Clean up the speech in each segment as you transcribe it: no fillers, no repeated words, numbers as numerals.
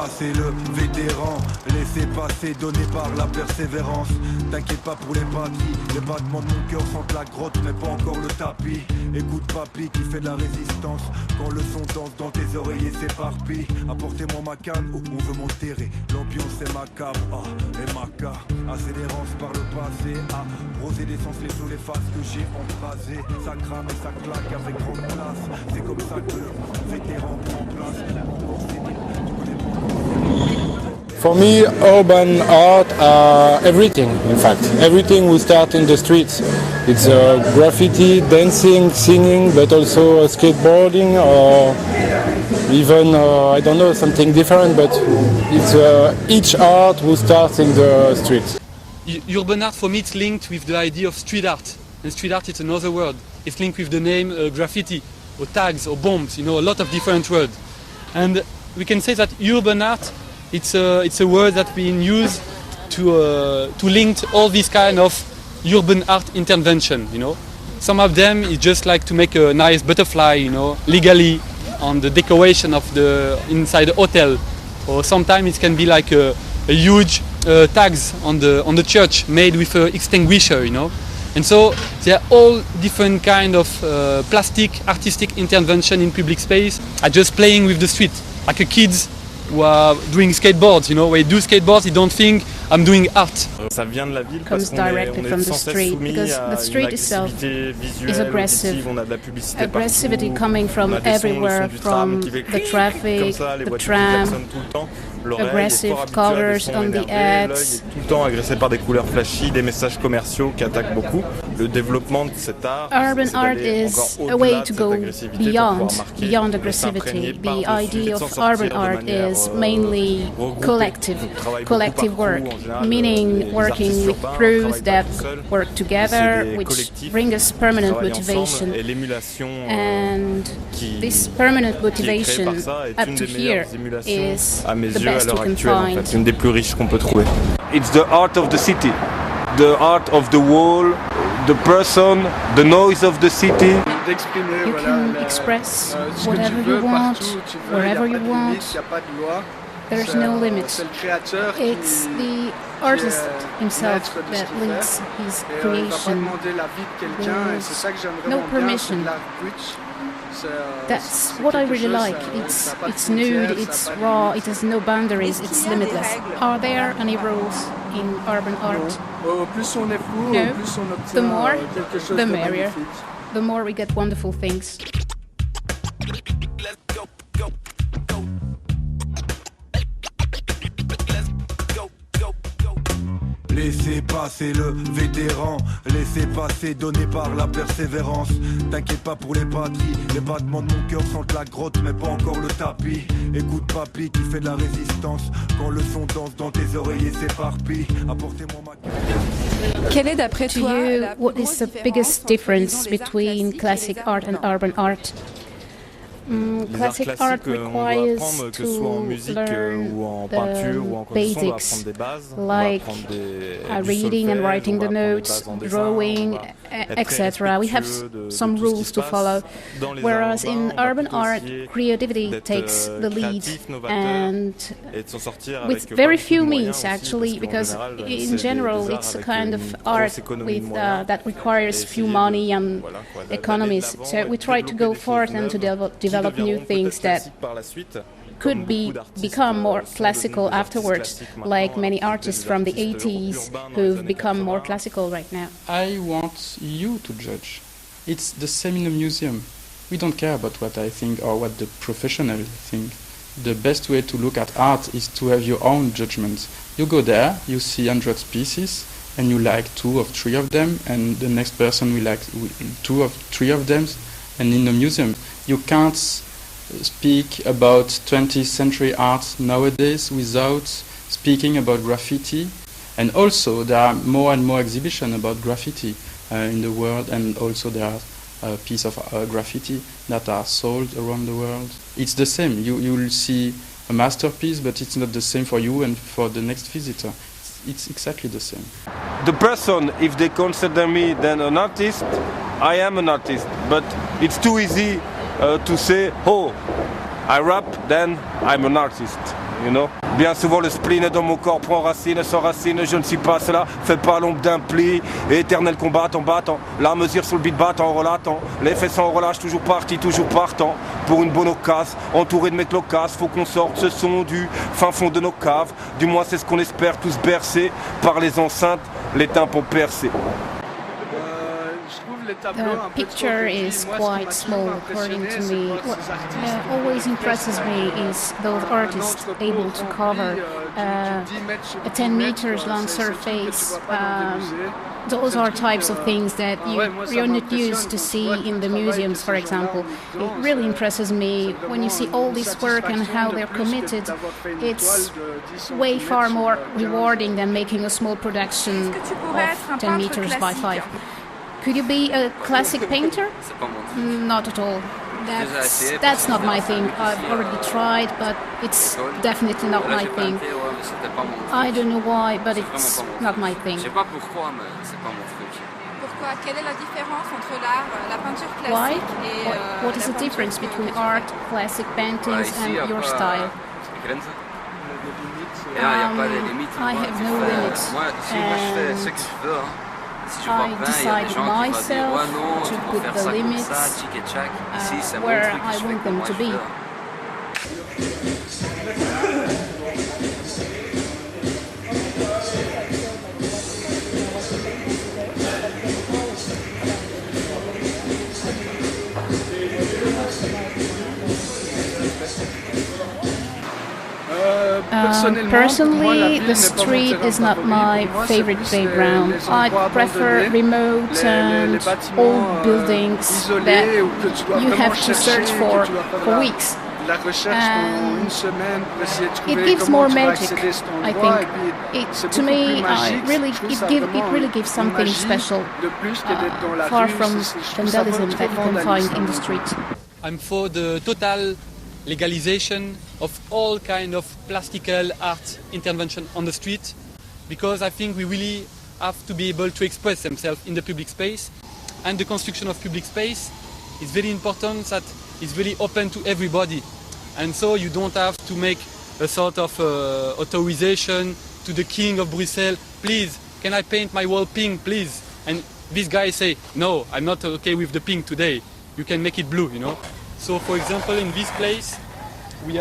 passer le vétéran, laissez passer, donné par la persévérance. T'inquiète pas pour les bâtis, les battements de mon cœur sentent la grotte mais pas encore le tapis. Écoute papy qui fait de la résistance, quand le son danse dans tes oreillers s'éparpille. Apportez-moi ma canne, oh, on veut m'enterrer, l'ambiance est macabre, ah, et maca. Assez d'errance par le passé, ah, rosé d'essence les sous les faces que j'ai embrasées. Ça crame et ça claque avec grande place, c'est comme ça que le vétéran prend place. For me, urban art are everything, in fact. Everything we start in the streets. It's graffiti, dancing, singing, but also skateboarding or even, I don't know, something different, but it's each art who starts in the streets. Urban art, for me, it's linked with the idea of street art. And street art, it's another word. It's linked with the name graffiti, or tags, or bombs, you know, a lot of different words. And we can say that urban art, it's a word that's been used to link all these kind of urban art intervention, you know. Some of them is just like to make a nice butterfly, you know, legally on the decoration of the inside the hotel, or sometimes it can be like a huge tags on the church made with an extinguisher, you know. And so there are all different kind of plastic artistic intervention in public space are just playing with the street, like a kids who are doing skateboards, you know, when you do skateboards, you don't think I'm doing art. Ça vient de la ville parce qu'on est sans cesse soumis à une agressivité visuelle, auditive, on a de la publicité aggressivity partout, coming from on a des sons, everywhere, le son du tram qui fait the traffic, comme ça, les the voitures qui tram, klaxonnent tout le temps. L'oreille est aggressive fort habituée à des covers sons on the énervés, l'œil ads. est tout le temps agressé par des couleurs flashy, des messages commerciaux qui attaquent beaucoup. Le développement de cet art, Urban c'est art d'aller is encore a way au-delà de to cette go agressivité beyond pour pouvoir marquer beyond et aggressivity. s'imprégner The par-dessus idea et s'en of sortir urban de art manière is mainly regroupée. collective On travaille beaucoup collective par work, crew, en général, meaning les working artistes with urbains crews travaillent that pas tout seuls. work C'est together, des which collectifs bring us qui permanent travaillent motivation. ensemble, et l'émulation And qui this permanent est créée motivation par ça est up une to des here meilleures émulations is à mes the yeux à best we l'heure can actuelle, en find. fait, une des plus riches qu'on peut trouver. It's the art of the city, the art of the wall, the person, the noise of the city. D'exprimer, You voilà, can express ce que whatever tu veux, you want, partout où tu veux, wherever y a you pas de want. limite, y a pas de loi. There's C'est, no limit. C'est le créateur It's qui the artist himself maître de ce that qu'il leads fait. his Et il va pas creation. demander l'avis de quelqu'un, et c'est ça que j'aime No vraiment bien, c'est permission. de l'art brut. That's C'est what I quelque really chose, like. ça a pas de It's frontières, nude, ça a it's pas de raw, limite. it has no boundaries, it's limitless. Are there any rules in urban art? Au plus on est fou, No. au plus on obtient The more, quelque chose the de merrier. magnifique. The more we get wonderful things. Laissez passer le vétéran, laissez passer, donné par la persévérance. T'inquiète pas pour les batteries, les battements de mon cœur sentent la grotte mais pas encore le tapis. Écoute papy qui fait de la résistance, quand le son danse dans tes oreillers s'éparpille. Apportez-moi ma... Quelle est d'après To toi you, la what plus is grosse the biggest difference différence entre between les arts classic classiques art et les and arts urban art? Les Classic arts art classiques, on doit requires apprendre, que ce soit en to musique learn ou en the peinture ou en composition, on doit basics, apprendre des bases, on like va apprendre du reading and solfège, writing on va the apprendre des notes, bases en dessin, drawing, on va être très etc. We have respectueux de some tout ce qui rules se to passe. follow. Dans les Whereas arts in urbains, on va urban plutôt art, essayer creativity d'être takes the lead, créatif, novateur, and et de s'en sortir with avec pas very beaucoup de few moyens means aussi, actually, parce because qu'en général, in c'est general des arts it's a avec kind une of grosse art économie de with moyens. that requires Et few essayer money and voilà, quoi, d'aller economies. de l'avant So et we de try to développer go des forth choses and to neuves qui develop new deviendront things peut-être that classiques par la suite. could be become more classical afterwards, like many artists from the 80s who've become more classical right now. I want you to judge. It's the same in a museum. We don't care about what I think or what the professionals think. The best way to look at art is to have your own judgments. You go there, you see 100 pieces, and you like 2 or 3 of them, and the next person will like 2 or 3 of them. And in a museum, you can't speak about 20th century art nowadays without speaking about graffiti. And also there are more and more exhibitions about graffiti in the world, and also there are pieces of graffiti that are sold around the world. It's the same. You will see a masterpiece, but it's not the same for you and for the next visitor. It's exactly the same. The person, if they consider me then an artist, I am an artist. But it's too easy to say, oh, I rap, then I'm an artist. you know. Bien souvent le spleen dans mon corps prend racine, sans racine, je ne suis pas cela, fais pas l'ombre d'un pli, éternel combattant, battant, la mesure sur le beat battant, en relatant, les fesses en relâche, toujours parti, toujours partant, pour une bonne occasion, entouré de mecs locasses, faut qu'on sorte ce son du fin fond de nos caves, du moins c'est ce qu'on espère, tous bercés par les enceintes, les tympans percés. The picture is quite small, according to me. What always impresses me is those artists able to cover a 10 meters long surface. Those are types of things that you're not used to see in the museums, for example. It really impresses me when you see all this work and how they're committed. It's way far more rewarding than making a small production of 10 meters by 5. Could you be a classic painter? Not at all. That's not my thing. I've already tried, but it's definitely not my thing. I don't know why, but it's not my thing. Pourquoi? Quelle est la différence entre l'art, la peinture classique et What is the difference between art, classic paintings, and your style? I have no limits. I decide myself to put the limits where I want them to be. Personally, the street is not my favorite playground. I prefer remote and old buildings that you have to search for weeks. And it gives more magic, I think. To me, it really gives something special, far from vandalism that you can find in the street. I'm for the total legalization of all kind of plastical art intervention on the street, because I think we really have to be able to express themselves in the public space, and the construction of public space is very important that it's really open to everybody, and so you don't have to make a sort of authorization to the king of Bruxelles, please can I paint my wall pink please, and this guy say no, I'm not okay with the pink today, you can make it blue, you know. So, for example, in this place, we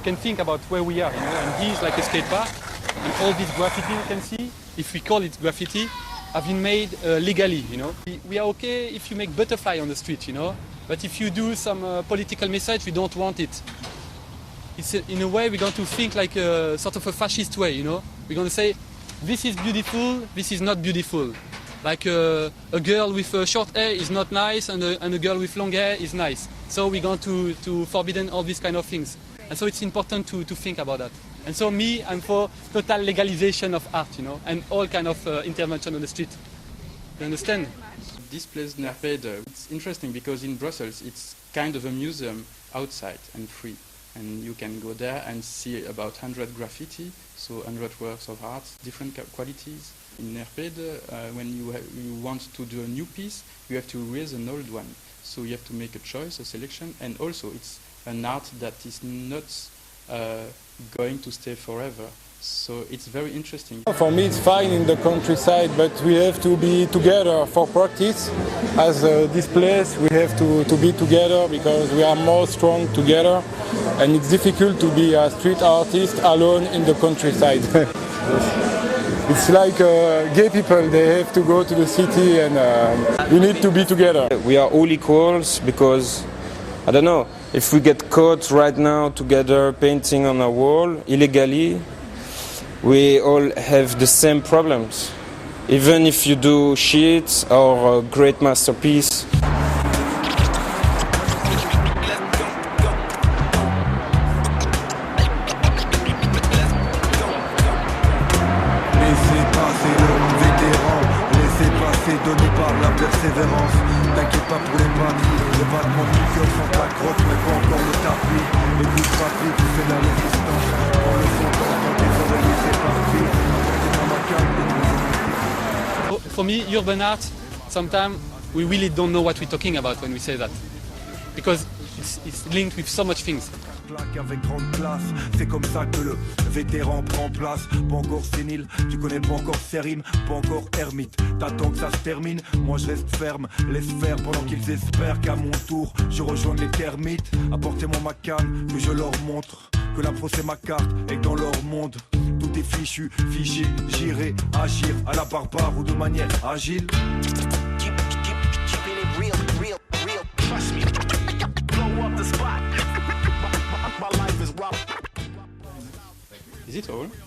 can think about where we are, you know, and here's like a skate park, and all this graffiti you can see, if we call it graffiti, have been made legally, you know. We are okay if you make butterfly on the street, you know, but if you do some political message, we don't want it. It's in a way we're going to think like a sort of a fascist way, you know. We're going to say, this is beautiful, this is not beautiful. Like a girl with short hair is not nice, and a girl with long hair is nice. So we're going to forbidden all these kind of things. And so it's important to think about that. And so me, I'm for total legalization of art, you know, and all kind of intervention on the street. You understand? This place near Réseau, it's interesting because in Brussels it's kind of a museum outside and free. And you can go there and see about 100 graffiti, so 100 works of art, different qualities. In Réseau, when you want to do a new piece, you have to erase an old one. So you have to make a choice, a selection, and also it's an art that is not going to stay forever. So it's very interesting. For me it's fine in the countryside, but we have to be together for practice. As this place we have to be together because we are more strong together, and it's difficult to be a street artist alone in the countryside. It's like gay people, they have to go to the city, and we need to be together. We are all equals because, I don't know, if we get caught right now together painting on a wall illegally, we all have the same problems. Even if you do shit or a great masterpiece. Donné par la persévérance. T'inquiète pas pour les bandits, les battements du cœur sont la grotte mais pas encore le tapis. Écoute papy, tu fais la résistance. Quand le son t'entend tes oreilles s'éparpillent. Dans ma calme. For me, urban art, sometimes we really don't know what we're talking about when we say that, because it's linked with so much things. claque avec grande classe. C'est comme ça que le vétéran prend place. Pas encore sénile, tu connais pas encore ses rimes, pas encore ermite. T'attends que ça se termine, moi je reste ferme. Laisse faire pendant qu'ils espèrent qu'à mon tour je rejoigne les termites. Apportez-moi ma canne, que je leur montre que la pro c'est ma carte et que dans leur monde tout est fichu, figé. J'irai agir à la barbare ou de manière agile. Is it all?